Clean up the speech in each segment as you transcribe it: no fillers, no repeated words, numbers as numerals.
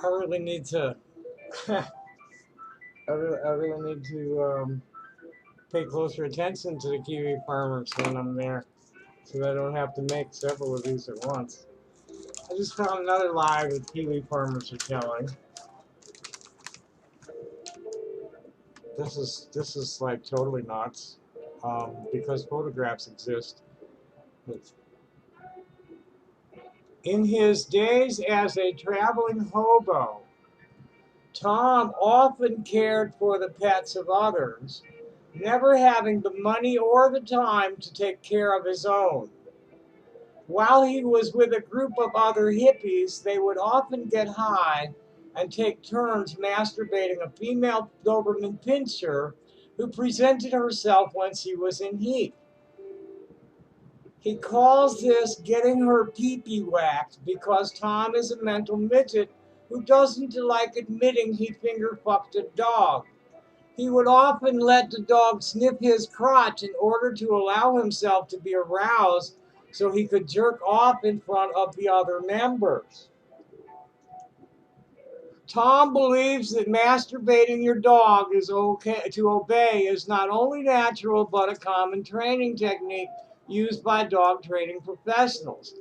I really need to. I really need to pay closer attention to the Kiwi Farmers when I'm there, so that I don't have to make several of these at once. I just found another lie that Kiwi Farmers are telling. This is like totally nuts, because photographs exist. In his days as a traveling hobo, Tom often cared for the pets of others, never having the money or the time to take care of his own. While he was with a group of other hippies, they would often get high and take turns masturbating a female Doberman pincher who presented herself when she was in heat. He calls this getting her pee-pee whacked because Tom is a mental midget who doesn't like admitting he finger fucked a dog. He would often let the dog sniff his crotch in order to allow himself to be aroused so he could jerk off in front of the other members. Tom believes that masturbating your dog is okay to obey is not only natural but a common training technique used by dog training professionals,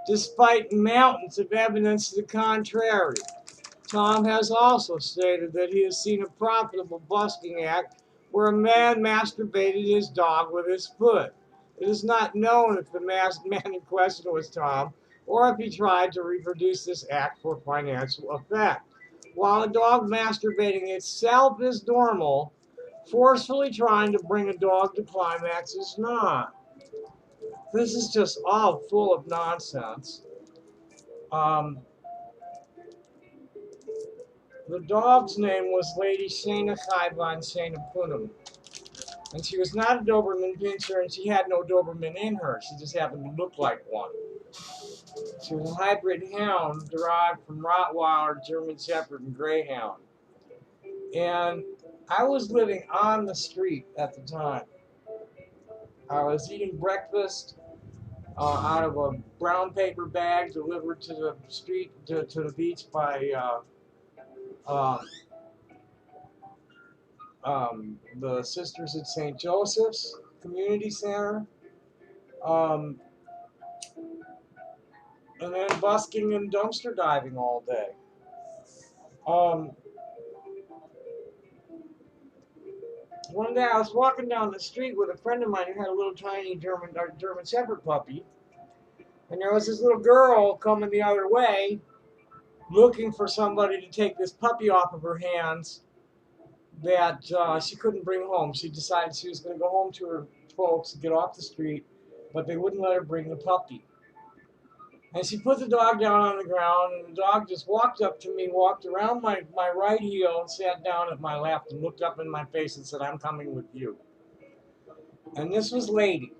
despite mountains of evidence to the contrary. Tom has also stated that he has seen a profitable busking act where a man masturbated his dog with his foot. It is not known if the man in question was Tom or if he tried to reproduce this act for financial effect. While a dog masturbating itself is normal, forcefully trying to bring a dog to climax is not. This is just all full of nonsense. Um, the dog's name was Lady Shana Chaivan Shana Punam. And she was not a Doberman pinscher, and she had no Doberman in her. She just happened to look like one. She was a hybrid hound derived from Rottweiler, German Shepherd, and Greyhound. And I was living on the street at the time. I was eating breakfast out of a brown paper bag delivered to the street, to the beach by uh, the Sisters at St. Joseph's Community Center. Um, and then busking and dumpster diving all day. Um, One day I was walking down the street with a friend of mine who had a little tiny German Shepherd puppy, and there was this little girl coming the other way, looking for somebody to take this puppy off of her hands that she couldn't bring home. She decided she was going to go home to her folks, get off the street, but they wouldn't let her bring the puppy. And she put the dog down on the ground, and the dog just walked up to me, walked around my right heel, and sat down at my left and looked up in my face and said, "I'm coming with you." And this was Lady.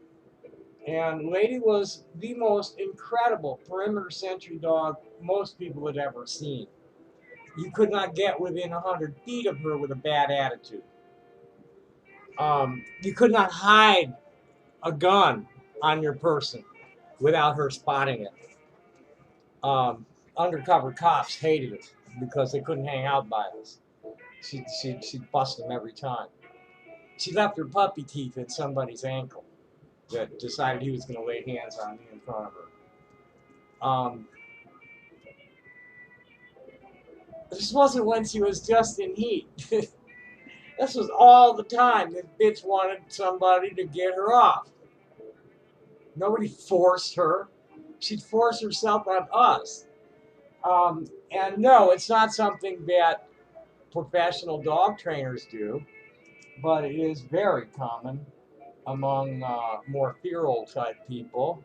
And Lady was the most incredible perimeter sentry dog most people had ever seen. You could not get within 100 feet of her with a bad attitude. You could not hide a gun on your person without her spotting it. Undercover cops hated it because they couldn't hang out by us. She'd bust them every time. She left her puppy teeth at somebody's ankle that decided he was going to lay hands on me in front of her. This wasn't when she was just in heat. This was all the time. This bitch wanted somebody to get her off. Nobody forced her. She'd force herself on us. And no, it's not something that professional dog trainers do, but it is very common among more feral type people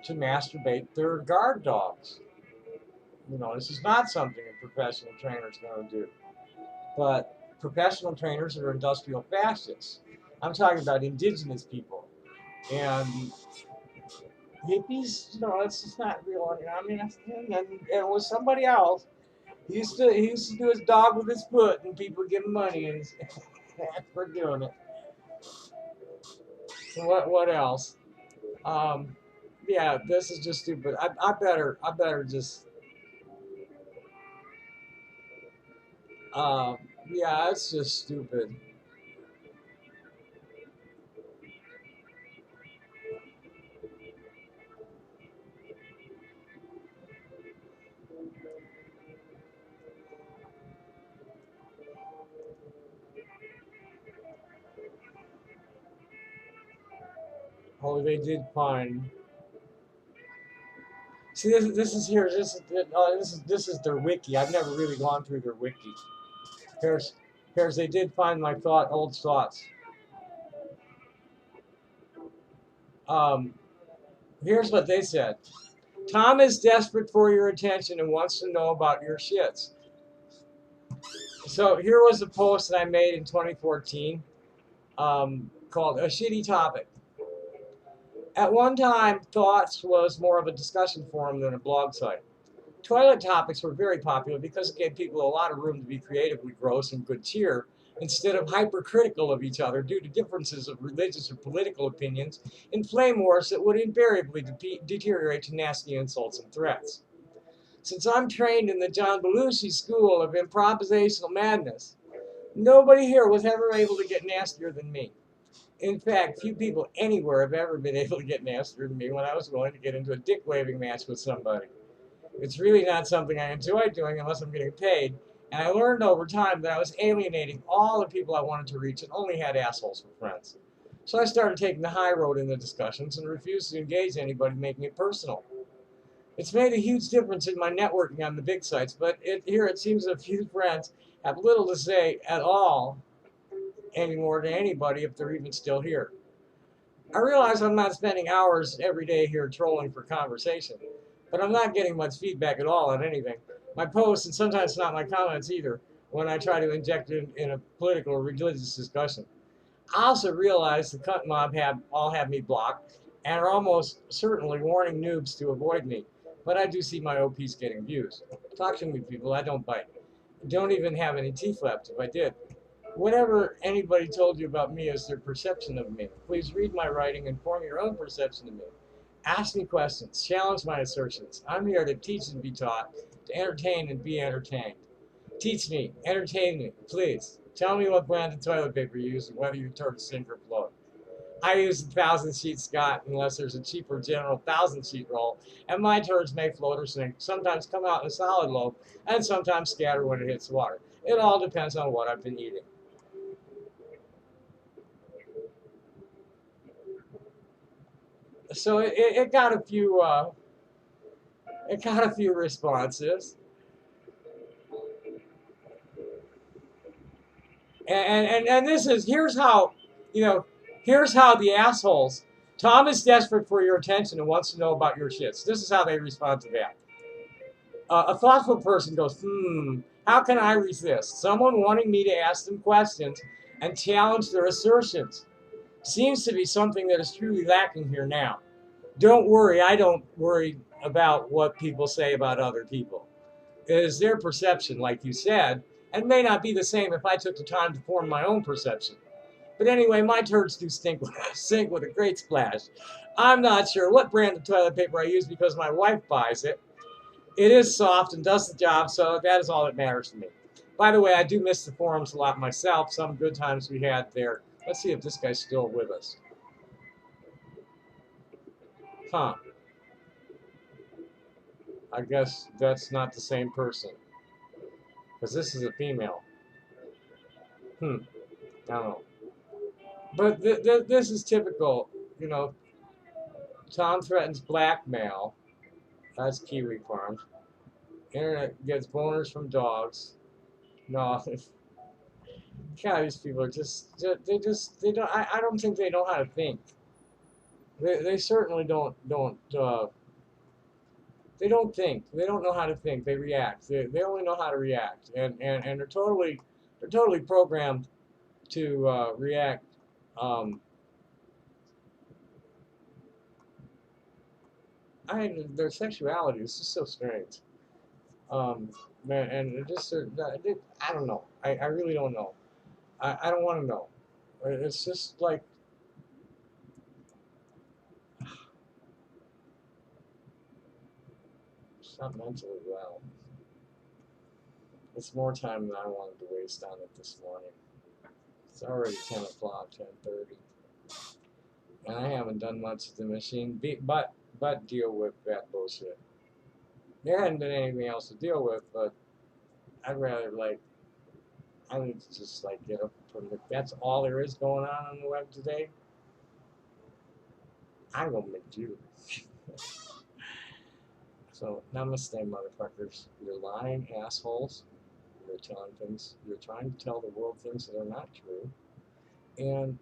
to masturbate their guard dogs. You know, this is not something a professional trainer is going to do. But professional trainers are industrial fascists. I'm talking about indigenous people. And hippies, it's just not real. I mean, and it was somebody else. He used to do his dog with his foot, and people give him money, and for doing it. So what else? Um, yeah, this is just stupid. I better just Uh, yeah, it's just stupid. Oh, they did find. See, this is here. This is their wiki. I've never really gone through their wiki. Here's here's they did find my old thoughts. Um, here's what they said. Tom is desperate for your attention and wants to know about your shits. So here was a post that I made in 2014 called A Shitty Topic. At one time, Thoughts was more of a discussion forum than a blog site. Toilet topics were very popular because it gave people a lot of room to be creatively gross and good cheer instead of hypercritical of each other due to differences of religious or political opinions in flame wars that would invariably deteriorate to nasty insults and threats. Since I'm trained in the John Belushi school of improvisational madness, nobody here was ever able to get nastier than me. In fact, few people anywhere have ever been able to get nastier than me when I was willing to get into a dick waving match with somebody. It's really not something I enjoy doing unless I'm getting paid, and I learned over time that I was alienating all the people I wanted to reach and only had assholes for friends. So I started taking the high road in the discussions and refused to engage anybody making it personal. It's made a huge difference in my networking on the big sites, but here it seems a few friends have little to say at all anymore to anybody if they're even still here. I realize I'm not spending hours every day here trolling for conversation, but I'm not getting much feedback at all on anything. My posts, and sometimes not my comments either, when I try to inject it in a political or religious discussion. I also realize the cunt mob all have me blocked and are almost certainly warning noobs to avoid me. But I do see my OPs getting views. Talk to me, people. I don't bite. Don't even have any teeth left if I did. Whatever anybody told you about me is their perception of me. Please read my writing and form your own perception of me. Ask me questions, challenge my assertions. I'm here to teach and be taught, to entertain and be entertained. Teach me, entertain me, please. Tell me what brand of toilet paper you use and whether your turds sink or float. I use the 1,000 sheet Scott unless there's a cheaper general 1,000 sheet roll, and my turds may float or sink, sometimes come out in a solid loaf, and sometimes scatter when it hits the water. It all depends on what I've been eating. So it got a few responses, and this is here's how the assholes. Tom is desperate for your attention and wants to know about your shits. This is how they respond to that. A thoughtful person goes, how can I resist? Someone wanting me to ask them questions and challenge their assertions. Seems to be something that is truly lacking here now. Don't worry, I don't worry about what people say about other people. It is their perception, like you said, and may not be the same if I took the time to form my own perception. But anyway, my turds do stink with a great splash. I'm not sure what brand of toilet paper I use because my wife buys it. It is soft and does the job, so that is all that matters to me. By the way, I do miss the forums a lot myself. Some good times we had there. Let's see if this guy's still with us. Huh. I guess that's not the same person. Because this is a female. I don't know. But this is typical. You know, Tom threatens blackmail. That's Kiwi Farms. Internet gets boners from dogs. No, God, these people are they don't. I don't think they know how to think. They certainly they don't think. They don't know how to think. They react. They only know how to react, and they're totally programmed to react. Um, their sexuality is just so strange. Man, and it just I don't know. I really don't know. I don't want to know. It's just like it's not mentally well. It's more time than I wanted to waste on it this morning. It's already 10 o'clock, 10:30. And I haven't done much to the machine, but deal with that bullshit. There hadn't been anything else to deal with, but I'd rather, like, I need to just, like, get up and put it. If that's all there is going on the web today, I'm gonna make do. So, namaste, motherfuckers. You're lying assholes. You're telling things, you're trying to tell the world things that are not true. And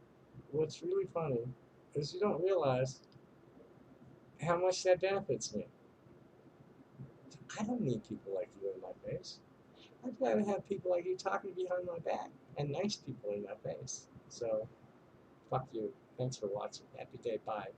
what's really funny is you don't realize how much that benefits me. I don't need people like you in my face. I'd rather have people like you talking behind my back and nice people in my face. So, fuck you. Thanks for watching. Happy day. Bye.